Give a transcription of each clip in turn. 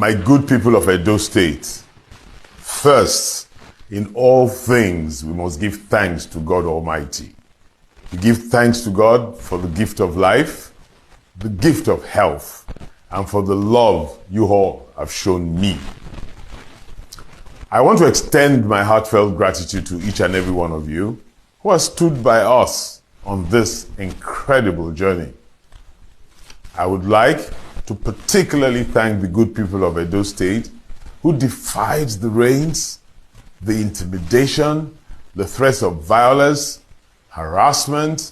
My good people of Edo State, first, in all things, we must give thanks to God Almighty. We give thanks to God for the gift of life, the gift of health, and for the love you all have shown me. I want to extend my heartfelt gratitude to each and every one of you who has stood by us on this incredible journey. I would like to particularly thank the good people of Edo State who defied the rains, the intimidation, the threats of violence, harassment,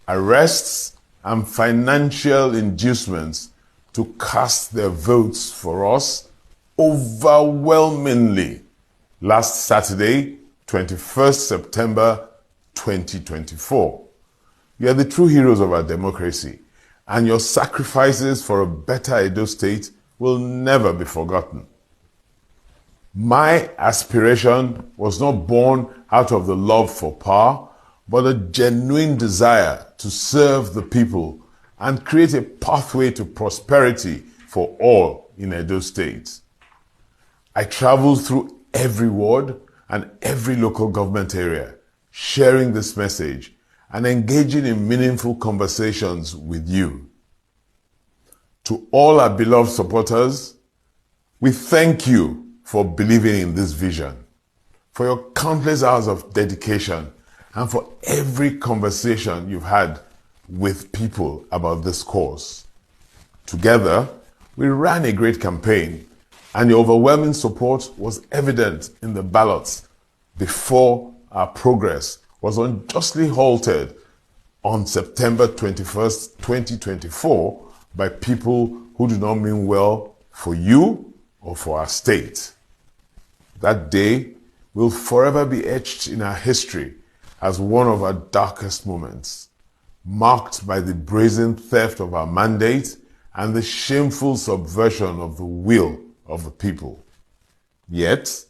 arrests, and financial inducements to cast their votes for us overwhelmingly last Saturday, 21st September 2024. You are the true heroes of our democracy, and your sacrifices for a better Edo State will never be forgotten. My aspiration was not born out of the love for power, but a genuine desire to serve the people and create a pathway to prosperity for all in Edo State. I traveled through every ward and every local government area, sharing this message and engaging in meaningful conversations with you. To all our beloved supporters, we thank you for believing in this vision, for your countless hours of dedication, and for every conversation you've had with people about this cause. Together, we ran a great campaign, and your overwhelming support was evident in the ballots before our progress was unjustly halted on September 21st, 2024 by people who do not mean well for you or for our state. That day will forever be etched in our history as one of our darkest moments, marked by the brazen theft of our mandate and the shameful subversion of the will of the people. Yet,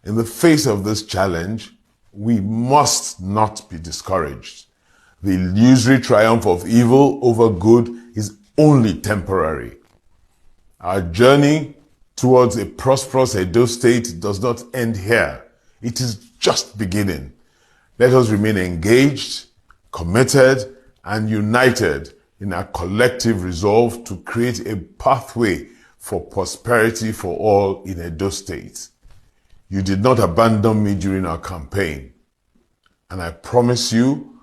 in the face of this challenge, we must not be discouraged. The illusory triumph of evil over good is only temporary. Our journey towards a prosperous Edo State does not end here. It is just beginning. Let us remain engaged, committed, and united in our collective resolve to create a pathway for prosperity for all in Edo State. You did not abandon me during our campaign, and I promise you,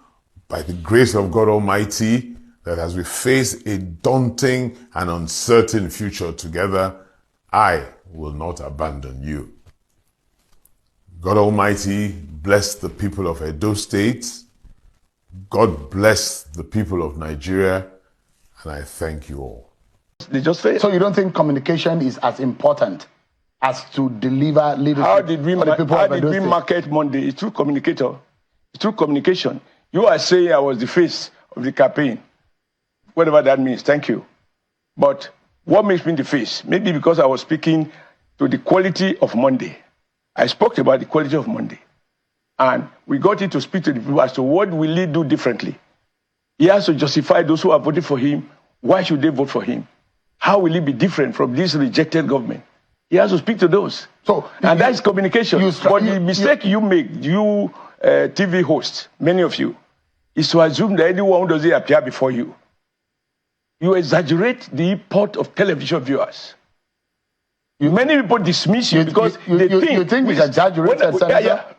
by the grace of God Almighty, that as we face a daunting and uncertain future together, I will not abandon you. God Almighty bless the people of Edo State. God bless the people of Nigeria, and I thank you all. They just fail. So you don't think communication is as important as to deliver leadership? How did we market Monday? It's through communicator. It's through communication. You are saying I was the face of the campaign. Whatever that means, thank you. But what makes me the face? Maybe because I was speaking to the quality of Monday. I spoke about the quality of Monday. And we got it to speak to the people as to what will he do differently. He has to justify those who have voted for him. Why should they vote for him? How will he be different from this rejected government? He has to speak to those. And that's communication. But the mistake you make, you TV hosts, many of you, is to assume that anyone who doesn't appear before you. You exaggerate the import of television viewers. Many people dismiss you because they think... You think it's exaggerated, Senator?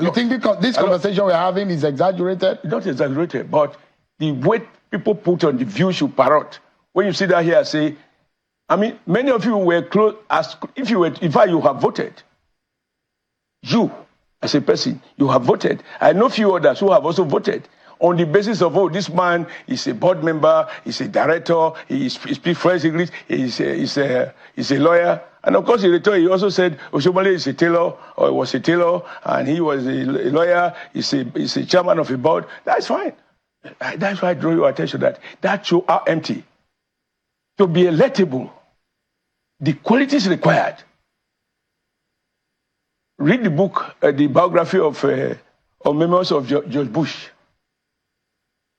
You think this conversation we're having is exaggerated? Not exaggerated, but the weight people put on the views you parrot. When you sit down here and say, I mean, many of you were close, as if you were, in fact, you have voted. You, as a person, you have voted. I know few others who have also voted on the basis of, oh, this man is a board member, he's a director, he speaks French, English, he's a lawyer. And of course, he also said, Oshomole is a tailor, or was a tailor, and he was a lawyer, he's a chairman of a board. That's fine. That's why I draw your attention that shows how empty. To be electable, the qualities required. Read the book, the biography of Memoirs of George Bush,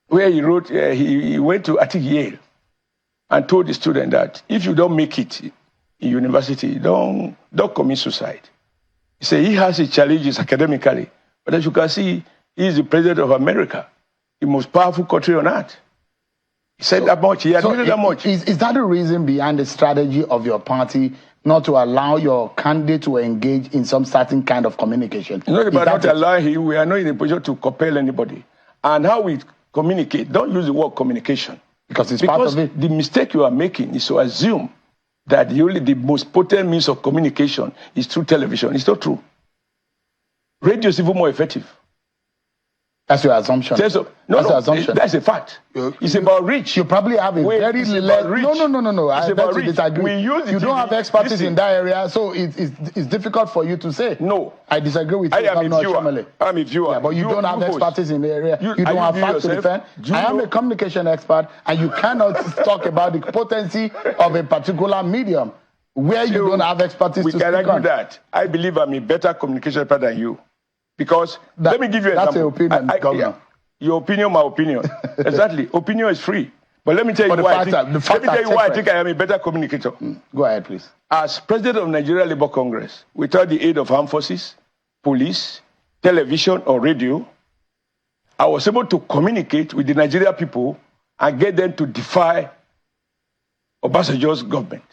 where he wrote, he went to, I think, Yale, and told the student that if you don't make it, in university, don't commit suicide. He said he has his challenges academically, but as you can see, he is the president of America, the most powerful country on earth. He said that much. He admitted that much. Is that the reason behind the strategy of your party not to allow your candidate to engage in some certain kind of communication? It's not about not allowing him. We are not in a position to compel anybody. And how we communicate, don't use the word communication. Because it's part of it. The mistake you are making is to assume that the most potent means of communication is through television. It's not true. Radio is even more effective. That's your assumption. That's your assumption. That's a fact. It's about reach. You probably have a very little. No. It's about reach. Disagree. You don't have expertise in that area, so it's difficult for you to say. No. I disagree with you. I'm a viewer. Yeah, but you don't have expertise in the area. You don't have facts to defend. I am a communication expert, and you cannot talk about the potency of a particular medium where you don't have expertise to speak on. We can argue that. I believe I'm a better communication expert than you. Because, let me give you an example. That's your opinion, Governor. Your opinion, my opinion. Exactly. Opinion is free. But let me tell you why I think I am a better communicator. Go ahead, please. As president of Nigeria Labour Congress, without the aid of armed forces, police, television, or radio, I was able to communicate with the Nigerian people and get them to defy Obasanjo's government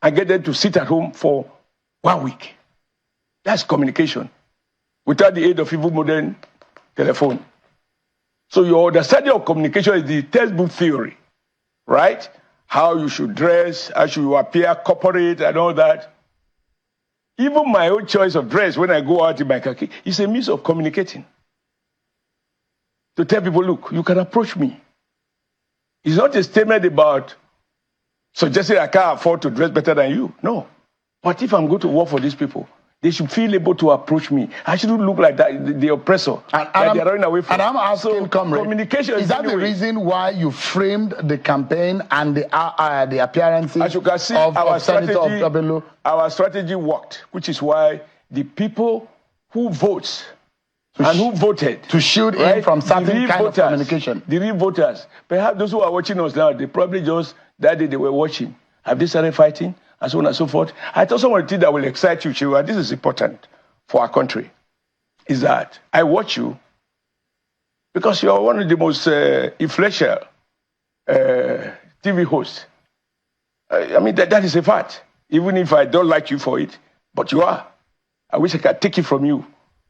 and get them to sit at home for 1 week. That's communication. Without the aid of even modern telephone. So your understanding of communication is the textbook theory, right? How you should dress, how should you appear corporate and all that. Even my own choice of dress when I go out in my khaki is a means of communicating. To tell people, look, you can approach me. It's not a statement about suggesting I can't afford to dress better than you. No. But if I'm going to work for these people, they should feel able to approach me. I shouldn't look like that, the oppressor that they're running away from. And I'm asking, comrade, communication is that the reason why you framed the campaign and the appearances as you can see, of Senator Ighodalo? Our strategy worked, which is why the people who vote and who voted to shield in from certain kind of communication. The real voters, perhaps those who are watching us now, they probably just that day they were watching. Have they started fighting? And so on and so forth. I thought some of the things that will excite you, Chiwa, this is important for our country, is that I watch you because you are one of the most influential TV hosts. I mean, that is a fact. Even if I don't like you for it, but you are. I wish I could take it from you.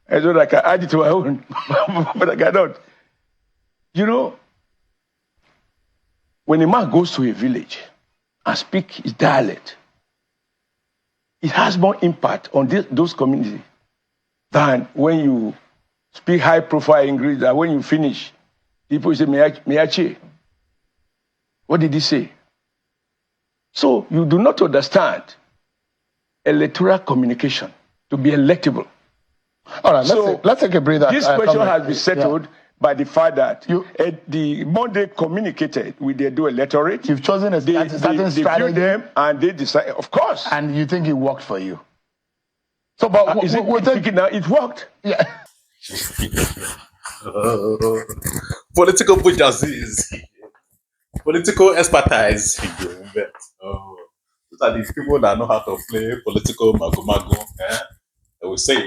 I know I can add it to my own, but I cannot. You know, when a man goes to a village and speaks his dialect, it has more impact on those communities than when you speak high-profile English, that when you finish, people say, Miachi. What did he say? So you do not understand electoral communication to be electable. All right, let's take a breather. This question has been settled by the fact that the Monday communicated with the dual electorate. You've chosen a certain strategy. They viewed them and they decided, of course. And you think it worked for you? So, but it worked. Yeah. Political bourgeoisie, political expertise. Those are the people that know how to play political mago. I will say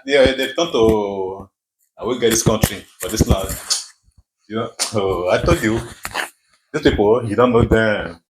they've come to. I will get this country for this land. I told you, these people, you don't know them.